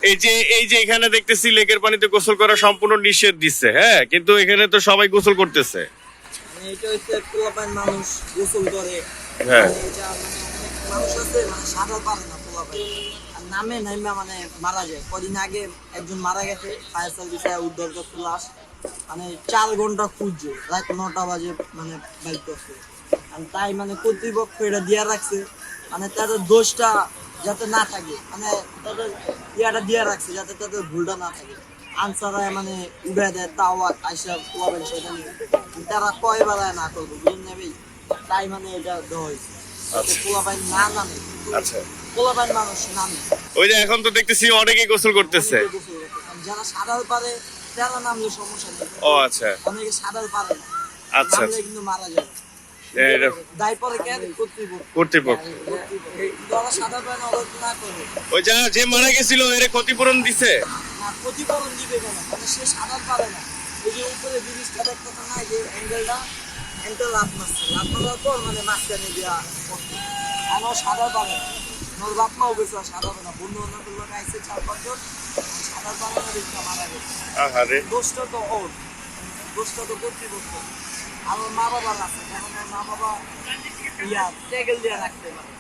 এই যে এখানে দেখতেছি লেকের পানিতে গোসল করা সম্পূর্ণ নিষেধ দিচ্ছে, হ্যাঁ, কিন্তু এখানে তো সবাই গোসল করতেছে। এটা হচ্ছে পোলাপাইন মানুষ গোসল করে। হ্যাঁ, এটা অনেক মানুষ আছে সাঁতার পারে না পোলাপাইন, আর নামে নাইমা মারা যায়। কদিন আগে একজন মারা গেছে, ফায়ার সার্ভিসে উদ্ধার করতে লাশ। 4 ঘন্টা খুঁজছে, রাত 9টা বাজে বাইক করছে। আর তাই কর্তৃপক্ষ এটা দিয়া রাখছে, তাদের দোষটা যাতে না থাকে, তাদের ইয়াটা দিয়া রাখছে যাতে তাদের ভুলটা না থাকে। আনসারায় উড়ে দেয়, তাও আইসা পোলাবেন সেটা নিয়ে তারা কয় বেলায় না করবো বুঝুন নেবেই। তাই এটা দেওয়া হয়েছে পোলাপাইন না নামে, পোলাপাইন মানুষ নামে। ওই যে এখন তো দেখতেছি অনেকেই গোসল করতেছে। যারা সাঁতার পারে তারা নামলে সমস্যা নেই। ও আচ্ছা, অনেকে সাঁতার পারে না, আচ্ছা, নামলে কিন্তু মারা যায়। দায় পরে কেন? কর্তৃপক্ষ। যারা সাঁতার পারে না ওরা না করে। ওই যে মারা গেছিল এর ক্ষতিপূরণ দিছে? ক্ষতিপূরণ দিবে কেন? সে সাঁতার পারে না। এই যে উপরে জিনিসটা দেখতে না, যে অ্যাঙ্গেলটা লাভ মারছে, লাভ মারার পর মাঝখানে দিয়া আমার সাঁতার পারে না। ওর বাপ মাও গেছে সাঁতার পারে না, বন্ধু বান্ধবের লোক আইসে 4-5 জন সাঁতার পারে না, দেখতে মারা গেছে। দোষটা তো ওর, দোষটা তো কর্তৃপক্ষ। আমার মা বাবার আছে, কারণ মা বাবা ট্যাগেল দিয়ে রাখতে পারে।